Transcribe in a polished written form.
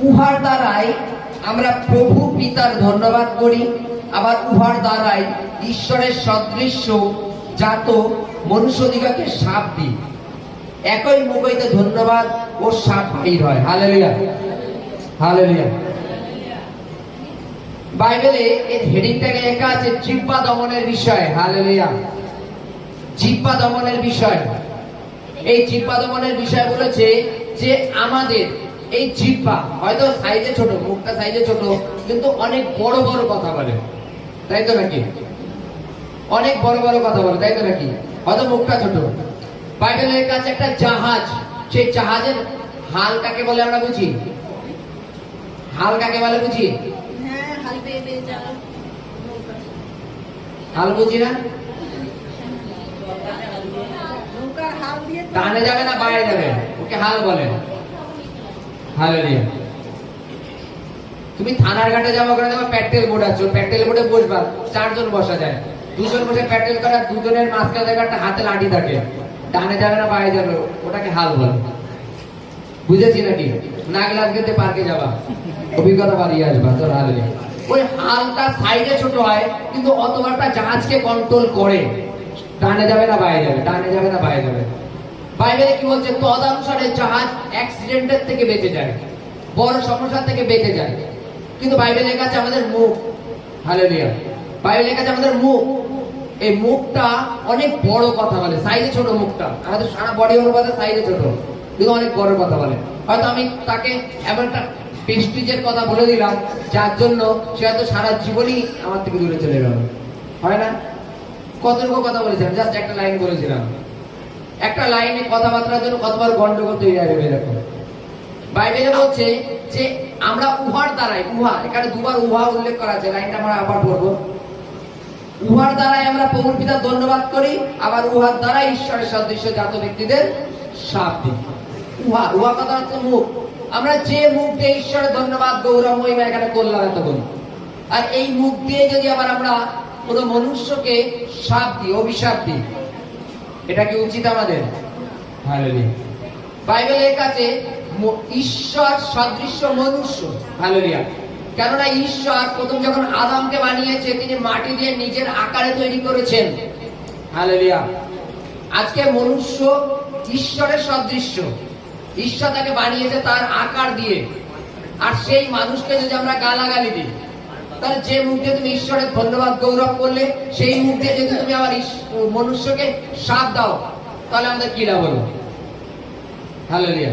উহার দ্বারাই আমরা প্রভু পিতার ধন্যবাদ করি, আবার উহার দ্বারাই ঈশ্বরের সদৃশ্য জাত মনুষ্যদিগকে শাপ দিই। একই মুখ হইতে ধন্যবাদ ও শাপ বাহির হয়। Hallelujah, hallelujah. বাইবেলে এর হেডিংটাকে লেখা আছে জিহ্বা দমনের বিষয়। হালেলুয়া, জিহ্বা দমনের বিষয়। এই জিহ্বা দমনের বিষয় বলেছে যে আমাদের এই জিহ্বা হয়তো সাইজে ছোট, মুখটা সাইজে ছোট, কিন্তু অনেক বড় বড় কথা বলে, তাই তো নাকি? অনেক বড় বড় কথা বলে, তাই তো নাকি? হয়তো মুখটা ছোট। বাইবেলের কাছে একটা জাহাজ, সেই জাহাজের হাল কাকে বলে আমরা বুঝি? হাল কাকে বলে বুঝি? হাল বুঝি না? টানে যাবে না বাইরে যাবে, ওকে হাল বলে। হালেলুয়া। তুমি থানার ঘাটে যাবো, ওখানে তোমার প্যাটেল বোর্ড আছে, প্যাটেল বোর্ডে বসবা, 4 জন বসা যায়, 2 জন বসে প্যাটেল করে, 2 জনের মাঝখানে একটা হাতে লাঠি থাকে, ডানে যাবে না বাইরে যাবে, ওটাকে হাল বলে। বুঝেছি নাকি? নাগলাস গেতে পার্কে যাবা, অভিজ্ঞতা বাড়িয়ে আসবা। তোর হালেলুয়া। ওই হালটা সাইডে ছোট হয়, কিন্তু অত বড়টা জাহাজকে কন্ট্রোল করে। ডানে যাবে না বাইরে যাবে, ডানে যাবে না বাইরে যাবে। বাইবেলে কি বলছে? তদানুসারে জাহাজ অ্যাক্সিডেন্টের থেকে বেঁচে যায়, বড় সমস্যা থেকে বেঁচে যায়। কিন্তু বাইবেলের কাছে আমাদের মুখ। হালেলুয়া। বাইবেলের কাছে আমাদের মুখ, এই মুখটা অনেক বড় কথা বলে। সাইজে ছোট মুখটা, আমাদের সারা বডি অনুপাতে সাইজে ছোট, কিন্তু অনেক বড় কথা বলে। হয়তো আমি তাকে এমন একটা প্রেস্টিজের কথা বলে দিলাম, যার জন্য সে হয়তো সারা জীবনই আমার থেকে দূরে চলে গেল। হয় না? কতটুকু কথা বলেছিলাম, জাস্ট একটা লাইন বলেছিলাম, একটা লাইনে কথাবার্তার জন্য কতবার গন্ডগোল তৈরি হবে। এরকম বাইবেলে বলছে যে আমরা উহার দ্বারাই, উহা এখানে 2 বার উহা উল্লেখ করা আছে, লাইনটা আমরা আবার পড়বো। উহার দ্বারাই আমরা প্রভুর পিতার ধন্যবাদ করি, আবার উহার দ্বারা ঈশ্বরের সদৃশ্য জাত ব্যক্তিদের শাপ দিই। উহা, উহা কথা হচ্ছে মুখ। আমরা যে মুখ দিয়ে ঈশ্বরের ধন্যবাদ গৌরব মহিমা এখানে করলাম এতক্ষণ, আর এই মুখ দিয়ে যদি আবার আমরা কোনো মনুষ্যকে শাপ দিই, অভিশাপ দিই, এটা কি উচিত আমাদের? হালেলুয়া। বাইবেলের কাছে ঈশ্বর সদৃশ্য মনুষ্য। হালেলুয়া। কেননা ঈশ্বর প্রথম যখন আদমকে বানিয়েছে, তিনি মাটি দিয়ে নিজের আকারে তৈরি করেছেন। হালেলুয়া। আজকে মনুষ্য ঈশ্বরের সদৃশ্য, ঈশ্বর তাকে বানিয়েছে তার আকার দিয়ে। আর সেই মানুষকে যদি আমরা গালাগালি দিই, তাহলে যে মুখ দিয়ে তুমি ঈশ্বরের ধন্যবাদ গৌরব করলে, সেই মুখ দিয়ে যদি তুমি আবার মনুষ্যকে শাপ দাও, তাহলে আমাদের কি লাভ হলো? হালেলুয়া।